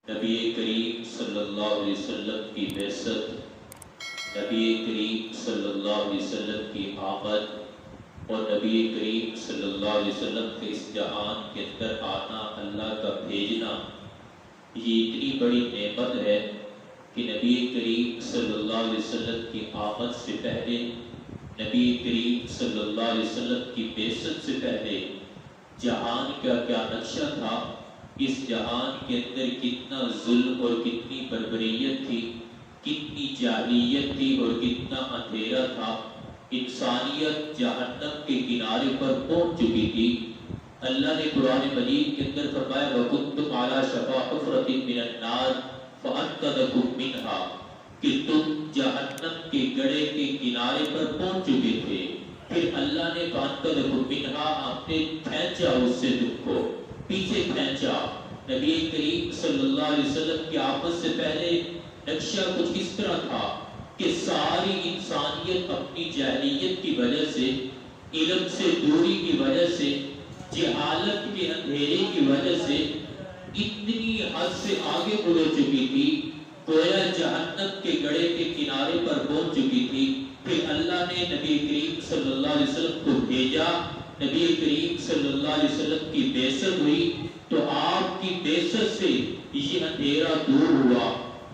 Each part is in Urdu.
نبی کریم صلی اللہ علیہ وسلم کی بعثت، نبی کریم صلی اللہ علیہ وسلم کی آمد اور نبی کریم صلی اللہ علیہ وسلم کے اس جہان کے اندر آنا، اللہ کا بھیجنا، یہ اتنی بڑی نعمت ہے کہ نبی کریم صلی اللہ علیہ وسلم کی آمد سے پہلے، نبی کریم صلی اللہ علیہ وسلم کی بعثت سے پہلے جہان کا کیا نقشہ تھا، اس جہان کے اندر کتنا ظلم اور کتنی بربریت تھی، کتنی جاہلیت تھی اور کتنا اندھیرا تھا، انسانیت جہنم کے کنارے پر پہنچ چکی تھی۔ اللہ نے قرآن مجید کے اندر فرمایا وَكُنْتُمْ عَلَى شَفَا حُفْرَةٍ مِّنَ النَّارِ فَأَنْقَذَكُم مِّنْهَا، کہ تم جہنم کے گڑھے کے کنارے پر پہنچ چکے تھے، پھر اللہ نے فَأَنْقَذَكُم مِّنْهَا، آپ نے کھینچا اس سے تم کو، پیچھے کھینچا۔ نبی کریم صلی اللہ علیہ وسلم کی آمد سے پہلے نقشہ کچھ اس طرح تھا کہ ساری انسانیت اپنی جاہلیت کی وجہ سے، علم سے دوری کی وجہ سے، جہالت کے اندھیرے کی وجہ سے اتنی حد سے آگے بڑھ چکی تھی، گویا جہنم کے گڑھے کے کنارے پر پہنچ چکی تھی۔ پھر اللہ نے نبی کریم صلی اللہ علیہ وسلم کو بھیجا، نبی کریم صلی اللہ علیہ وسلم کی بعثت ہوئی، تو آپ کی بعثت سے یہ اندھیرا دور ہوا،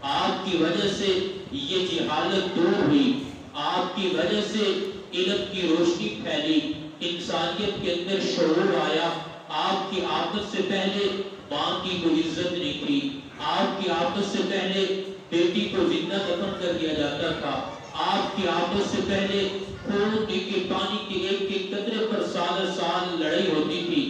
آپ کی وجہ سے یہ جہالت دور ہوئی، آپ کی وجہ سے علم کی روشنی پھیلی، انسانیت کے اندر شعور آیا۔ آپ کی آمد سے پہلے ماں کی کوئی عزت نہیں تھی، آپ کی آمد سے پہلے بیٹی کو زندہ دفن کر دیا جاتا تھا، آپ کی آمد سے پہلے خون کے پانی کے ایک ایک قطرے پر سال سال لڑائی ہوتی تھی،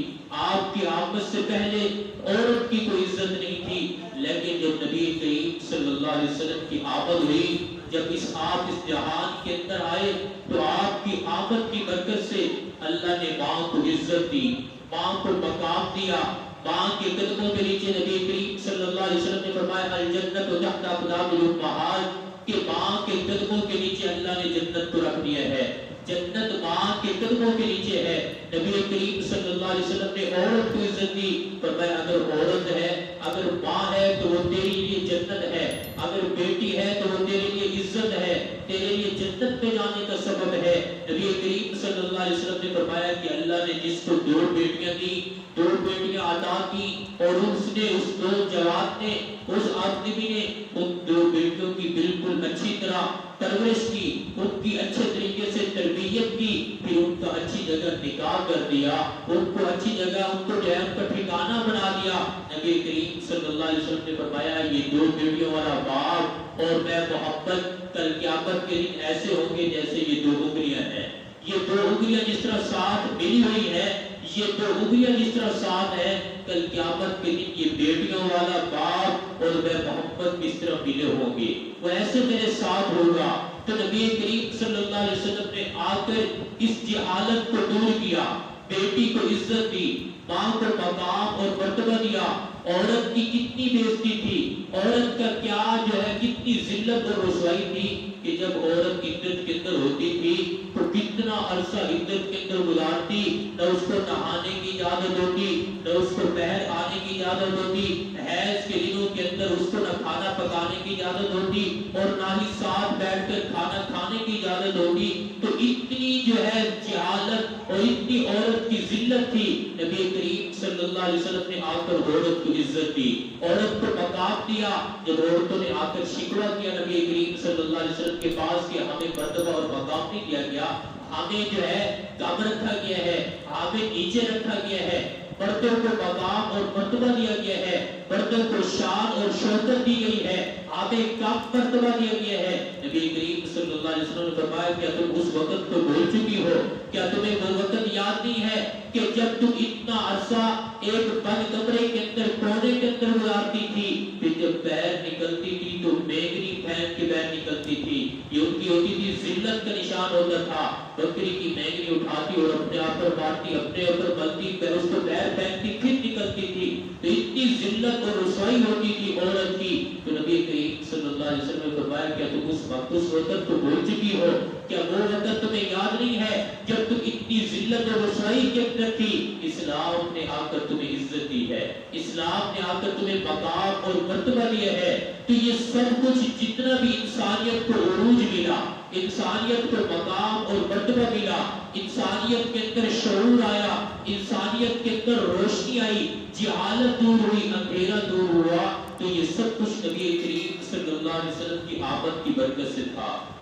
آپ کی آمد سے پہلے عورت کی کوئی عزت نہیں تھی۔ لیکن جب نبی کریم صلی اللہ علیہ وسلم کی آمد ہوئی، جب آپ اس جہان کے اندر آئے، تو آپ کی آمد کی برکت سے اللہ نے ماں کو عزت دی، ماں کو مقام دیا۔ ماں کے قدموں کے نیچے نبی کریم صلی اللہ علیہ وسلم نے فرمایا الجنت تحت اقدام الامہات، کہ ماں کے قدموں کے نیچے اللہ نے جنت کو رکھ دیا ہے، جنت ماں کے قدموں کے نیچے ہے۔ نبی کریم صلی اللہ علیہ وسلم نے عورت کو عزت دی، فرمایا اگر عورت ہے، اگر ماں ہے تو وہ تیرے لیے جنت ہے، اگر بیٹی ہے تو وہ تیرے لیے عزت ہے، تیرے لیے جنت پہ جانے کا سبب ہے۔ نبی کریم صلی اللہ علیہ وسلم نے فرمایا کہ اللہ نے جس کو 2 بیٹیاں دی، 2 بیٹیاں عطا کی، اور اس نے اس 2 جوان نے، اس آدمی نے ان 2 بیٹیوں کی بالکل اچھی طرح پرورش کی، ان کی اچھے طریقے سے تربیت کی، پھر ان کا اچھی جگہ نکاح کر دیا، ان کو اچھی جگہ، ان کو جو ہے ان کا ٹھکانہ بنا دیا۔ نبی کریم صلی اللہ علیہ وسلم نے فرمایا یہ 2 بیٹیوں والا باپ اور میں محبت کل قیامت کے دن ایسے ہوں گے جیسے یہ 2 انگلیاں ہیں، یہ 2 انگلیاں جس طرح ساتھ ملی ہوئی ہے، یہ 2 انگلیاں جس طرح ساتھ ہے، کل قیامت کے دن یہ بیٹیوں والا باپ اور میں محبت کس طرح ملے ہوں گے، وہ ایسے میرے ساتھ ہوگا۔ تو نبی کریم صلی اللہ علیہ وسلم نے آ کر اس جہالت کو دور کیا، بیٹی کو عزت دی، ماں کو مقام اور مرتبہ دیا۔ عورت کی کتنی بےعزتی تھی، عورت کا کیا جو ہے کتنی ذلت اور رسوائی تھی، کہ جب عورت عدت کے اندر ہوتی تھی تو کتنا عرصہ عدت کے اندر گزارتی، نہ اس کو نہانے کی اجازت ہوتی، نہ اس کو باہر آنے کی اجازت ہوتی، حیض کے دنوں کے اندر اس کو نہ کھانا پکانے کی اجازت ہوتی اور نہ ہی ساتھ بیٹھ کر کھانا کھانے کی اجازت ہوتی۔ تو اتنی جو ہے جہالت اور اتنی عورت کی ذلت تھی، نبی کریم صلی اللہ علیہ وسلم نے آ کر عورت کو عزت دی، عورت کو مقام دیا۔ جب عورتوں نے آ کر شکوہ کیا نبی کریم صلی اللہ علیہ وسلم کے پاس کہ ہمیں مرتبہ اور مقام نہیں دیا گیا، ہمیں جو ہے کم رکھا گیا ہے، ہمیں نیچے رکھا گیا ہے، مردوں کو مقام اور مرتبہ دیا گیا ہے، مردوں کو شان اور شوکت دی گئی ہے، ہمیں کم مرتبہ دیا گیا ہے۔ نبی کریم صلی اللہ علیہ وسلم نے فرمایا کیا تم اس وقت کو بھول چکی ہو، کیا تمہیں وہ وقت یاد نہیں ہے کہ جب تم اتنا عرصہ ایک بند کمرے کے اندر کونے کے اندر گزارتی تھی، پھر جب پیر نکلتی تھی تو میگنی پھینک کے پیر نکلتی تھی، یہ ان کی ہوتی تھی ذلت کا نشان ہوتا تھا۔ بکری کی میگنی اٹھاتی اور اپنے آپ پر مارتی، اپنے اوپر ملتی، پھر اس کو پیر پھینکتی، پھر نکلتی تھی، تو اتنی ذلت اور رسوائی ہوتی تھی عورت کی۔ تو نبی کریم صلی اللہ علیہ وسلم نے فرمایا کیا تم اس اس وقت تو بول چکی ہو، کیا وہ وقت تمہیں یاد نہیں ہے جب تم اتنی ذلت و رسوائی کے اندر تھی؟ اسلام نے آ کر تمہیں عزت دی ہے، اسلام نے آ کر تمہیں مقام اور مرتبہ دیا ہے۔ تو یہ سب کچھ جتنا بھی انسانیت کو عروج ملا، انسانیت کو مقام اور مرتبہ ملا، انسانیت کے اندر شعور آیا، انسانیت کے اندر روشنی آئی، جہالت دور ہوئی، اندھیرا دور ہوا، تو یہ سب کچھ نبی کریم صلی اللہ علیہ وسلم کی آمد کی برکت سے تھا۔